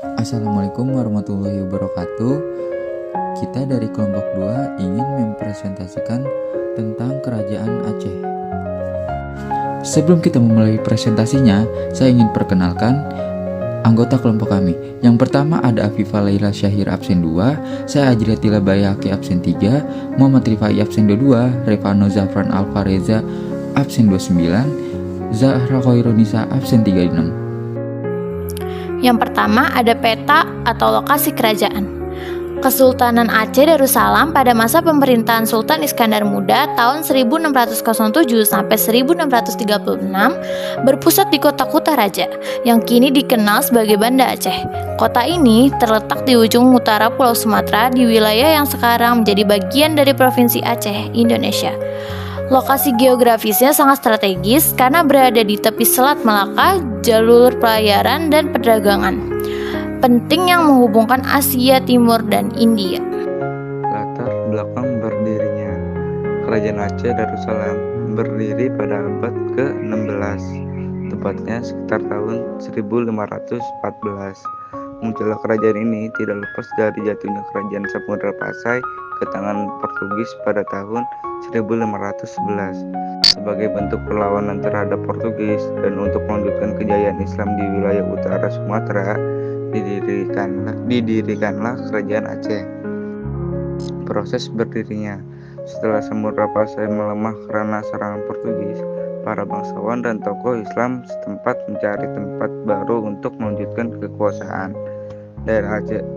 Assalamualaikum warahmatullahi wabarakatuh. Kita dari kelompok 2 ingin mempresentasikan tentang Kerajaan Aceh. Sebelum kita memulai presentasinya, saya ingin perkenalkan anggota kelompok kami. Yang pertama ada Afifah Laila Syahir absen 2, saya Ajriatila Bayaki absen 3, Muhammad Rifai absen 22, Revano Zafran Alfareza absen 29, Zahra Khairunisa absen 36. Yang pertama ada peta atau lokasi kerajaan. Kesultanan Aceh Darussalam pada masa pemerintahan Sultan Iskandar Muda tahun 1607 sampai 1636 berpusat di kota Kuta Raja yang kini dikenal sebagai Banda Aceh. Kota ini terletak di ujung utara Pulau Sumatera di wilayah yang sekarang menjadi bagian dari Provinsi Aceh, Indonesia. Lokasi geografisnya sangat strategis karena berada di tepi Selat Malaka, jalur pelayaran dan perdagangan penting yang menghubungkan Asia Timur dan India. Latar belakang berdirinya Kerajaan Aceh Darussalam berdiri pada abad ke-16, tepatnya sekitar tahun 1514. Munculnya kerajaan ini tidak lepas dari jatuhnya Kerajaan Samudra Pasai ke tangan Portugis pada tahun 1511. Sebagai bentuk perlawanan terhadap Portugis dan untuk melanjutkan kejayaan Islam di wilayah utara Sumatera, didirikanlah Kerajaan Aceh. Proses berdirinya setelah Samudra Pasai melemah karena serangan Portugis, para bangsawan dan tokoh Islam setempat mencari tempat baru untuk melanjutkan kekuasaan.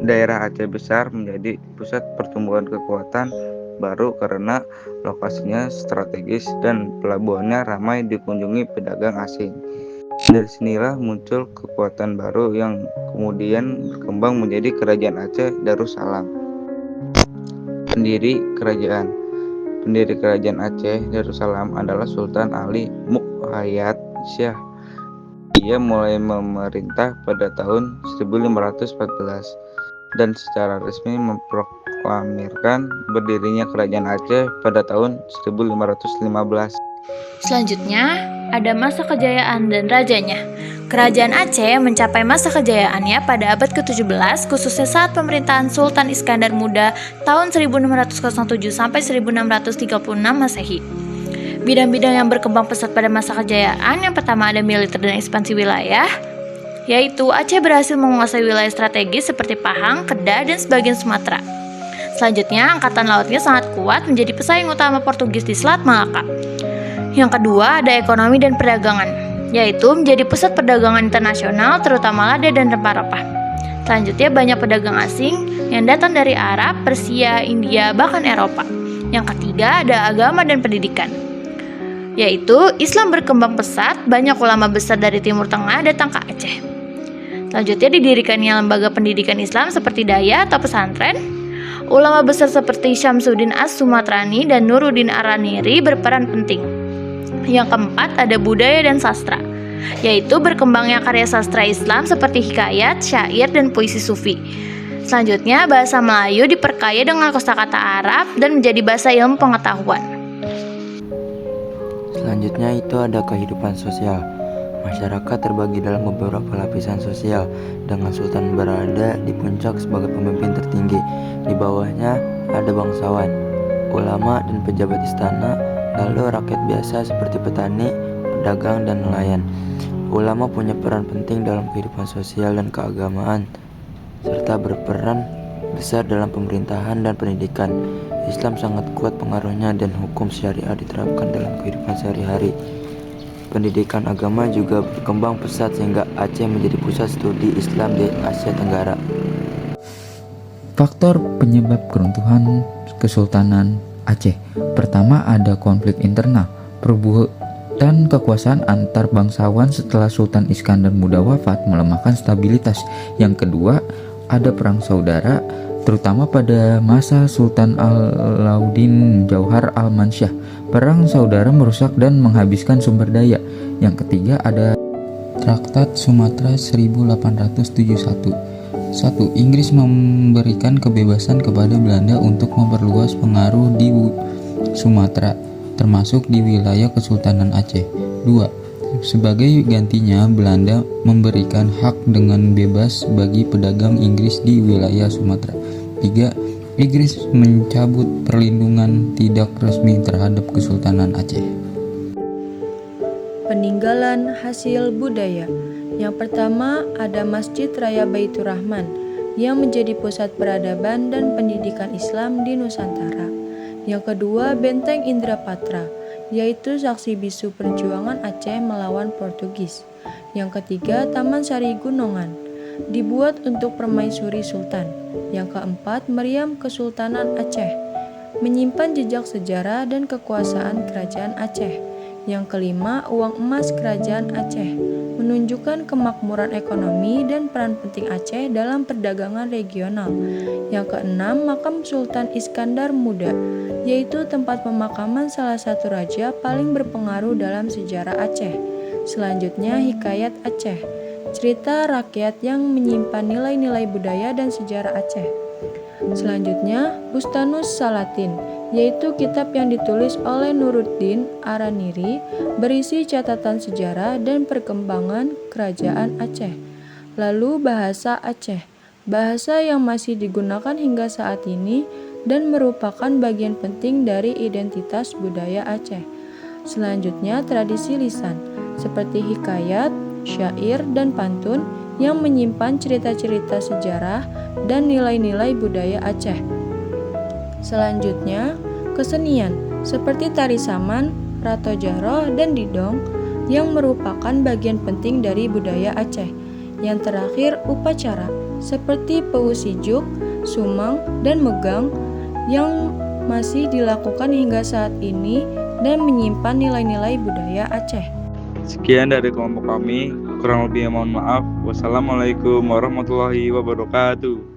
Daerah Aceh besar menjadi pusat pertumbuhan kekuatan baru karena lokasinya strategis dan pelabuhannya ramai dikunjungi pedagang asing. Dari sinilah muncul kekuatan baru yang kemudian berkembang menjadi Kerajaan Aceh Darussalam. Pendiri Kerajaan Aceh Darussalam adalah Sultan Ali Muqayyad Shah. Ia mulai memerintah pada tahun 1514 dan secara resmi memproklamirkan berdirinya Kerajaan Aceh pada tahun 1515. Selanjutnya ada masa kejayaan dan rajanya. Kerajaan Aceh mencapai masa kejayaannya pada abad ke-17, khususnya saat pemerintahan Sultan Iskandar Muda tahun 1607 sampai 1636 Masehi. Bidang-bidang yang berkembang pesat pada masa kejayaan, yang pertama ada militer dan ekspansi wilayah, yaitu Aceh berhasil menguasai wilayah strategis seperti Pahang, Kedah, dan sebagian Sumatera. Selanjutnya, angkatan lautnya sangat kuat menjadi pesaing utama Portugis di Selat Malaka. Yang kedua ada ekonomi dan perdagangan, yaitu menjadi pusat perdagangan internasional terutama lada dan rempah-rempah. Selanjutnya banyak pedagang asing yang datang dari Arab, Persia, India, bahkan Eropa. Yang ketiga ada agama dan pendidikan, yaitu Islam berkembang pesat, banyak ulama besar dari Timur Tengah datang ke Aceh. Selanjutnya didirikannya lembaga pendidikan Islam seperti Daya atau pesantren. Ulama besar seperti Syamsuddin As-Sumatrani dan Nuruddin Ar-Raniri berperan penting. Yang keempat ada budaya dan sastra, yaitu berkembangnya karya sastra Islam seperti hikayat, syair, dan puisi sufi. Selanjutnya bahasa Melayu diperkaya dengan kosakata Arab dan menjadi bahasa ilmu pengetahuan. Selanjutnya itu ada kehidupan sosial. Masyarakat terbagi dalam beberapa lapisan sosial, dengan sultan berada di puncak sebagai pemimpin tertinggi. Di bawahnya ada bangsawan, ulama dan pejabat istana, lalu rakyat biasa seperti petani, pedagang, dan nelayan. Ulama punya peran penting dalam kehidupan sosial dan keagamaan, serta berperan besar dalam pemerintahan dan pendidikan. Islam sangat kuat pengaruhnya dan hukum syariah diterapkan dalam kehidupan sehari-hari. Pendidikan agama juga berkembang pesat sehingga Aceh menjadi pusat studi Islam di Asia Tenggara. Faktor penyebab keruntuhan Kesultanan Aceh. Pertama ada konflik internal, perebutan kekuasaan antar bangsawan setelah Sultan Iskandar Muda wafat melemahkan stabilitas. Yang kedua ada perang saudara, terutama pada masa Sultan Alauddin Jauhar Al-Mansyah. Perang saudara merusak dan menghabiskan sumber daya. Yang ketiga ada Traktat Sumatera 1871. 1. Inggris memberikan kebebasan kepada Belanda untuk memperluas pengaruh di Sumatera, termasuk di wilayah Kesultanan Aceh. 2. Sebagai gantinya, Belanda memberikan hak dengan bebas bagi pedagang Inggris di wilayah Sumatera. 3. Inggris mencabut perlindungan tidak resmi terhadap Kesultanan Aceh. Peninggalan hasil budaya. Yang pertama ada Masjid Raya Baitur Rahman yang menjadi pusat peradaban dan pendidikan Islam di Nusantara. Yang kedua Benteng Indrapatra, yaitu saksi bisu perjuangan Aceh melawan Portugis. Yang ketiga Taman Sari Gunungan, dibuat untuk permaisuri Sultan. Yang keempat Meriam Kesultanan Aceh, menyimpan jejak sejarah dan kekuasaan Kerajaan Aceh. Yang kelima uang emas Kerajaan Aceh, menunjukkan kemakmuran ekonomi dan peran penting Aceh dalam perdagangan regional. Yang keenam makam Sultan Iskandar Muda, yaitu tempat pemakaman salah satu raja paling berpengaruh dalam sejarah Aceh. Selanjutnya Hikayat Aceh, cerita rakyat yang menyimpan nilai-nilai budaya dan sejarah Aceh. Selanjutnya Bustanus Salatin, yaitu kitab yang ditulis oleh Nuruddin Araniri berisi catatan sejarah dan perkembangan kerajaan Aceh. Lalu bahasa Aceh, bahasa yang masih digunakan hingga saat ini dan merupakan bagian penting dari identitas budaya Aceh. Selanjutnya tradisi lisan, seperti hikayat, syair, dan pantun yang menyimpan cerita-cerita sejarah dan nilai-nilai budaya Aceh. Selanjutnya, kesenian, seperti tari saman, rato jaro, dan didong yang merupakan bagian penting dari budaya Aceh. Yang terakhir, upacara, seperti peusijuk, sumang, dan megang yang masih dilakukan hingga saat ini dan menyimpan nilai-nilai budaya Aceh. Sekian dari kelompok kami, kurang lebihnya mohon maaf. Wassalamualaikum warahmatullahi wabarakatuh.